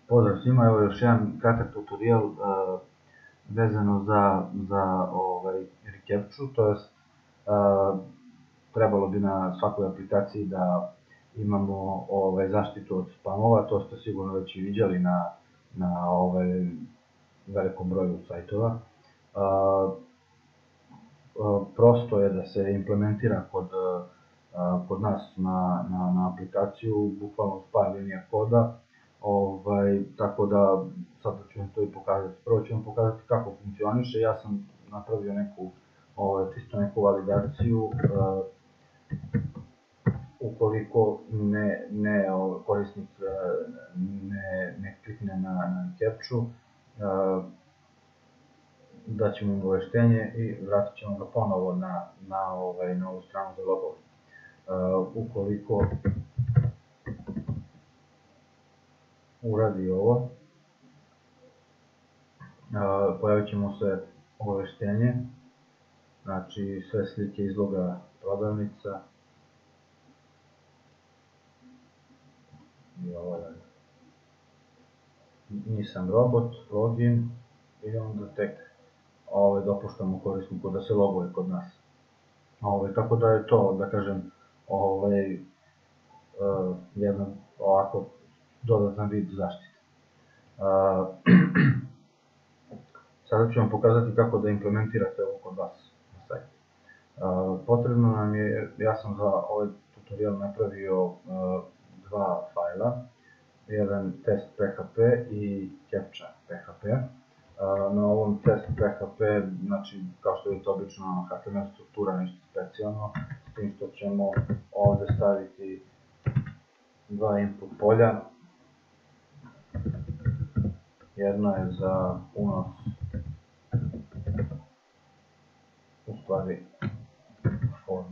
Pozdrav svima, evo još jedan kratak tutorial vezano za recaptchu, to jest trebalo bi na svakoj aplikaciji da imamo zaštitu od spamova, to ste sigurno već i viđali na velikom broju sajtova. Prosto je da se implementira kod nas na aplikaciju, bukvalno s par linija koda, tako da sad ću vam to i pokazati. Prvo ću vam pokazati kako funkcioniše. Ja sam napravio čisto neku validaciju. Ukoliko korisnik ne klikne na captchu, daćemo im obaveštenje i vratit ćemo ga ponovo na ovu stranu za logovanje. Ukoliko uradi ovo, pojavit će mu se obaveštenje, znači sve slike izloga prodavnica i ovo je nisam robot, login i onda tek dopuštamo korisniku da se loguje kod nas. Tako da je to, da kažem, jedan ovako dodatan vid zaštite. Sada ću vam pokazati kako da implementirate ovo kod vas na sajtu. Potrebno nam je, ja sam za ovaj tutorial napravio dva fajla, jedan test PHP i captcha PHP. Na ovom test PHP, znači kao što je to obično HTML struktura, nešto specijalno, s tim što ćemo ovde staviti dva input polja. Jedno je za unos, u stvari form.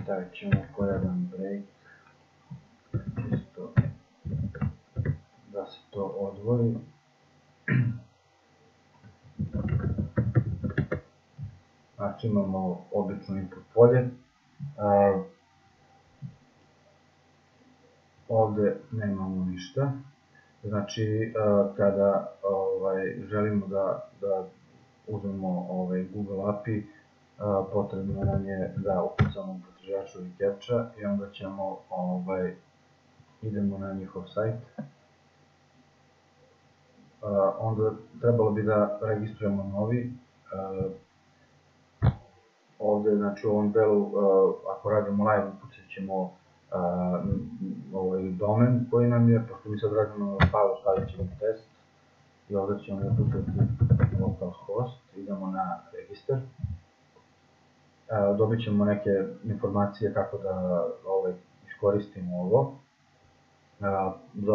Stavit ćemo po jedan break, čisto da se to odvoji. Znači imamo obično input polje, ovde nemamo ništa. Znači kada želimo da uzmemo Google API, potrebno nam je da ukucamo u potraživaču recaptcha i onda ćemo idemo na njihov sajt. Onda trebalo bi da registrujemo novi. Ovde, znači u ovom delu, ako radimo live, ukucat ćemo domen koji nam je, pošto mi sad radimo na lokalu, stavit ćemo test i ovde ćemo ukucati localhost, idemo na register. Dobit ćemo neke informacije kako da iskoristimo ovo. Za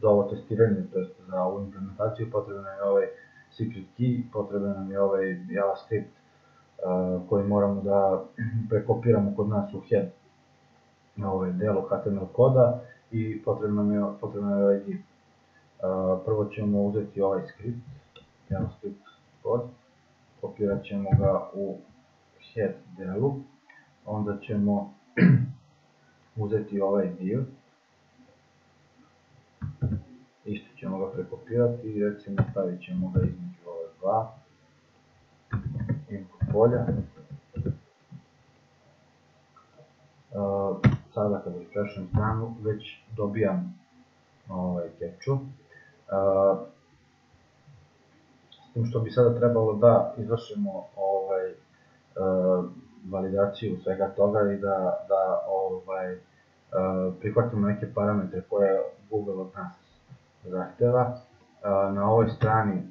ovo testiranje, to jest za ovu implementaciju, potreban nam je ovaj secret key, potreban nam je ovaj JavaScript koji moramo da prekopiramo kod nas u head na ovaj delu HTML koda i potreban je ovaj div. Prvo ćemo uzeti ovaj script, JavaScript kod, kopirat ćemo ga u head delu, onda ćemo uzeti ovaj div, isto ćemo ga prekopirati i recimo stavit ćemo ga između ove dva input polja. Sada kada refresham stranu već dobijam captchu. S tim što bi sada trebalo da izvršimo validaciju svega toga i da prihvatimo neke parametre koje Google od nas zahteva. Na ovoj strani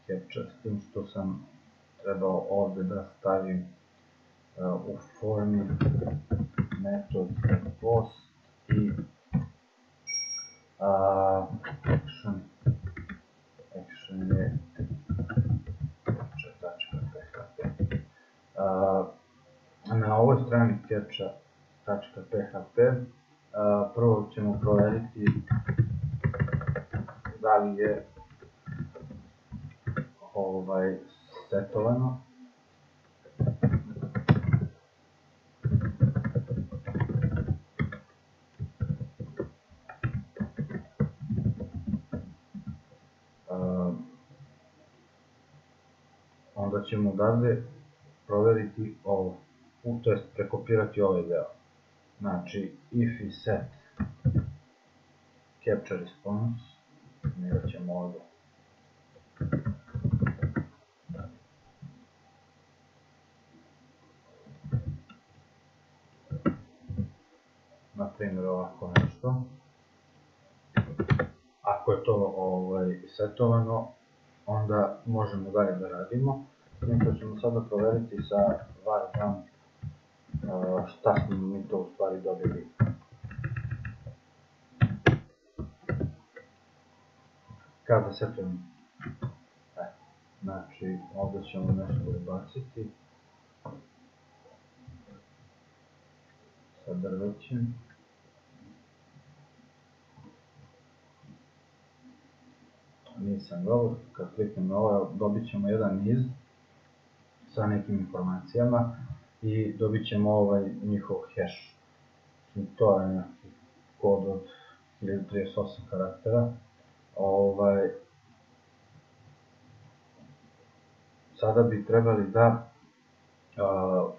captcha, s tim što sam trebao ovde da stavim u formi metod post i action je captcha.php. ovoj strani captcha.php prvo ćemo provjeriti da li je setovano. Onda ćemo odavde provjeriti ovo, to jest prekopirati ovaj deo. Znači, if i set captcha response, njega ćemo ovdje na primjer ovako nešto. Ako je to setovano, onda možemo dalje da radimo. Mislim ćemo sada provjeriti sa var dump šta smo mi to u stvari dobili. Kada setujemo, znači ovdje ćemo nešto ubaciti sa drvećem. Nisam dobro, kad kliknem na ovo dobit ćemo jedan niz sa nekim informacijama i dobit ćemo ovaj njihov hash. To je neki kod od 1038 karaktera. Sada bi trebali da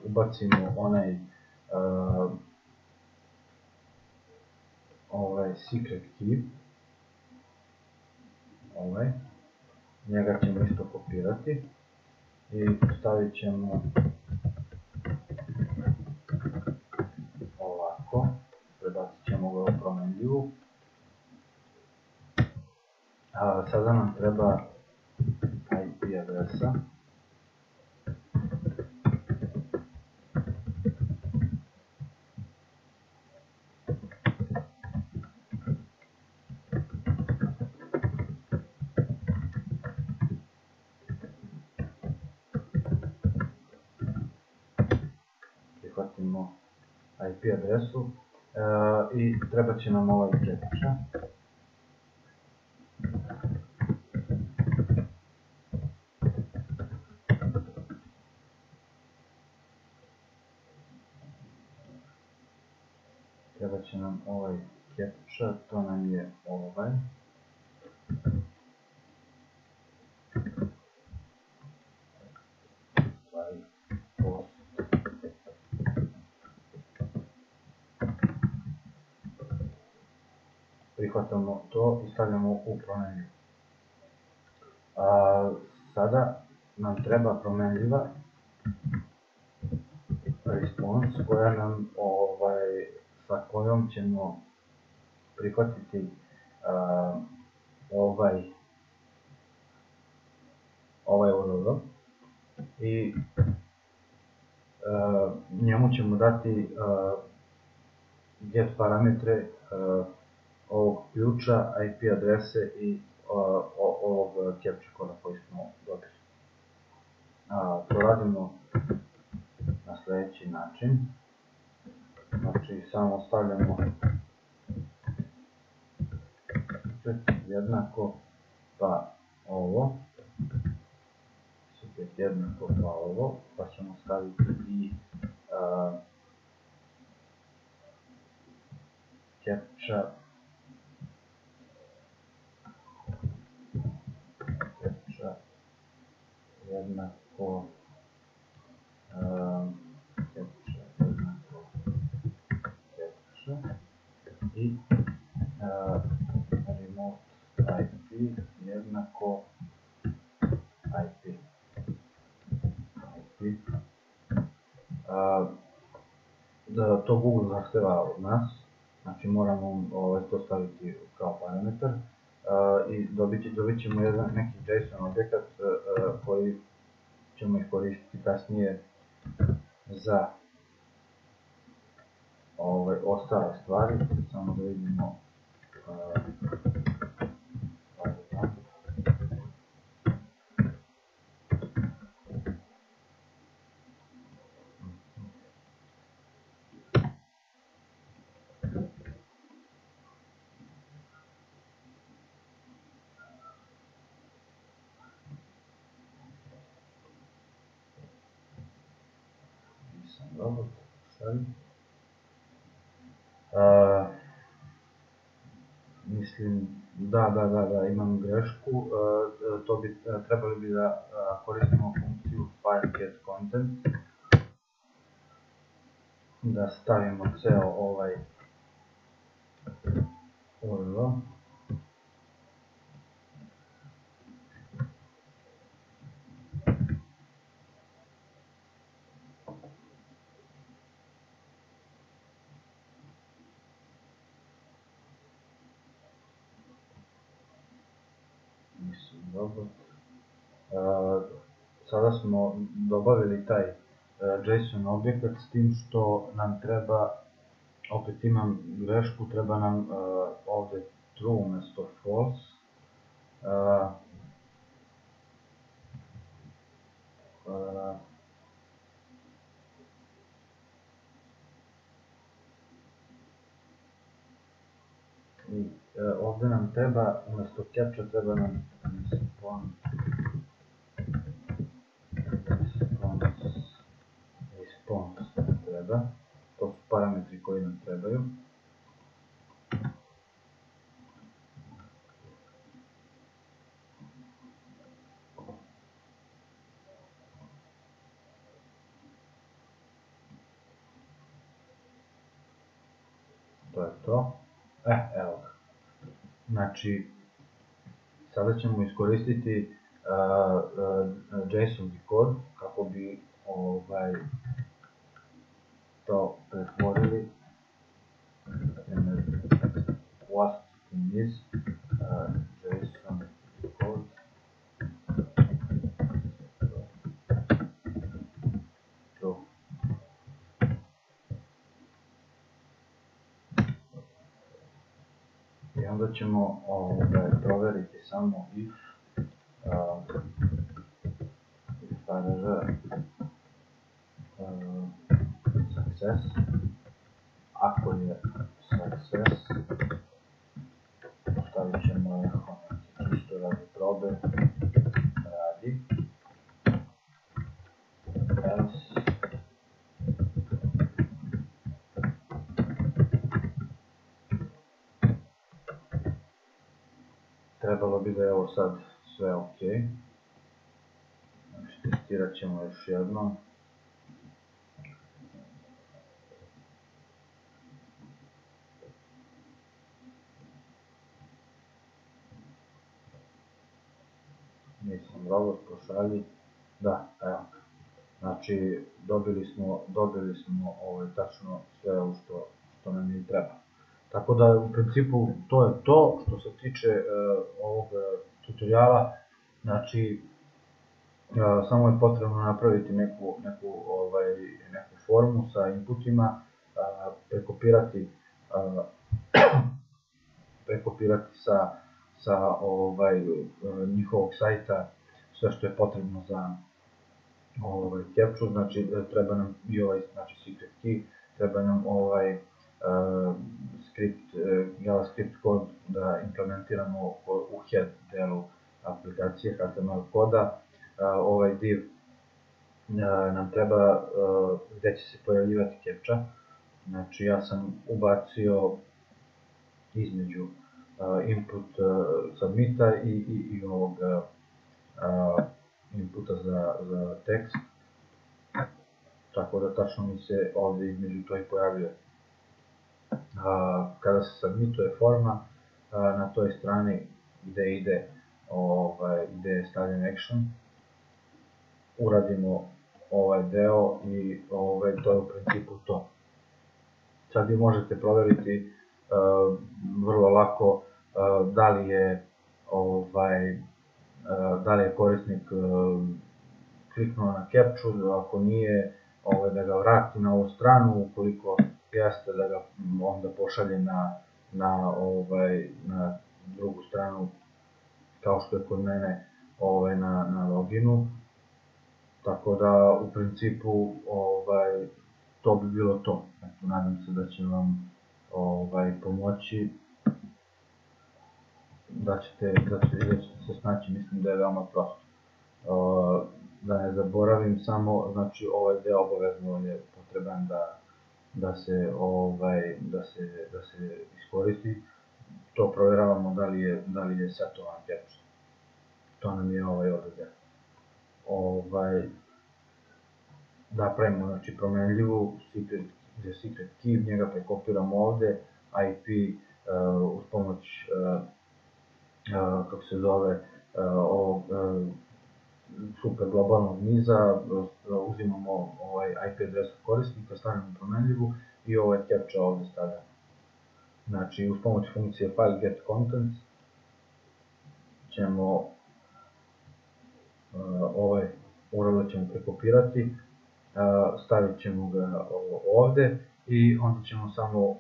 ubacimo onaj secret key. Njega ćemo isto kopirati i stavit ćemo ovako, prebacit ćemo ga u promenljivu. Sada nam treba IP adresa. Prihvatimo IP adresu i treba će nam ovaj captcha. Treba će nam ovaj captcha, to nam je ovaj. Prihvatamo to i stavljamo u promenljivu. Sada nam treba promenljiva response koja nam, sa kojom ćemo prihvatiti ovaj URL i njemu ćemo dati get parametre ovog ključa, IP adrese i ovog captcha koda koji smo dobili. To radimo na sljedeći način. Znači samo stavljamo jednako pa ovo, jednako pa ovo, pa ćemo staviti i captcha jednako captcha i remote IP jednako IP. To Google zahteva od nas, znači moramo to staviti kao parametar i dobit ćemo neki JSON objekat koji ćemo iskoristiti kasnije za ostale stvari. Samo da vidimo Dobro, šaljem. Mislim, da, imam grešku, trebali bi da koristimo funkciju fileGetContent, da stavimo ceo ovaj URL. Mislim, dobro. Sada smo dobavili taj JSON objekat, s tim što nam treba, opet imam grešku, treba nam ovde true umesto false. I ovde nam treba, umesto captcha treba nam response treba. To su parametri koji nam trebaju. To je to. Evo ga. Znači, sada ćemo iskoristiti JSON kod kako bi to pretvorili what is JSON kod true. I onda ćemo proveriti samo if success. Ako je success, stavit ćemo eho, čisto radi probe, radi, else, trebalo bi da je ovo sad sve ok. Znači, testirat ćemo još jednom. Nisam robot, pošalji. Da, evo. Znači, dobili smo tačno sve ovo što nam je treba. Tako da, u principu, to je to što se tiče ovog tutoriala. Znači, samo je potrebno napraviti neku formu sa inputima, prekopirati sa njihovog sajta sve što je potrebno za captcha, znači treba nam i secret key, treba nam JavaScript kod da implementiramo u head delu aplikacije HTML koda, ovaj div nam treba gde će se pojavljivati captcha, znači ja sam ubacio između input submita i ovog inputa za tekst, tako da tačno mi se ovde između to i pojavljuje. Kada se submituje forma, na toj strani gde je stavljen action, uradimo ovaj deo i to je u principu to. Sad vi možete proveriti vrlo lako da li je korisnik kliknuo na captcha, ako nije, da ga vrati na ovu stranu, ukoliko jeste da ga onda pošalje na drugu stranu, kao što je kod mene na loginu. Tako da, u principu, to bi bilo to. Nadam se da će vam pomoći, da ćete se snaći, mislim da je veoma prosto. Da ne zaboravim samo, znači ovaj deo obavezno je potreban da se iskoristi. To provjeravamo da li je setovan catch. To nam je odabir. Da pravimo, znači, promenljivu secret key, njega prekopiramo ovde, IP uz pomoć kako se zove ovog super globalnog niza, uzimamo IP adresu korisnika, stavljamo promenljivu i ovaj captcha ovde stavljamo. Znači, uz pomoć funkcije file get contents ćemo ovaj URL ćemo prekopirati, stavit ćemo ga ovde i onda ćemo samo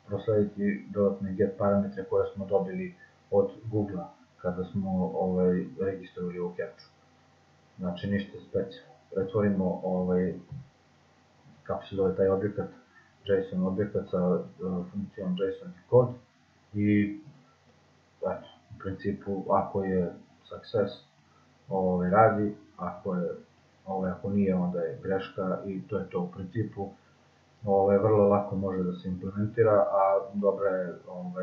proslediti dodatne get parametre koje smo dobili od Google-a kada smo registrovali ovu captchu. Znači, ništa specijalno. Pretvorimo kako se zove taj objekat, JSON objekat sa funkcijom JSON decode i eto, u principu ako je success radi, ako nije onda je greška i to je to u principu. Vrlo lako može da se implementira, a dobra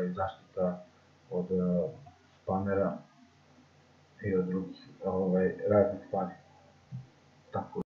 je zaštita od spamera i od drugih raznih stvari. Tako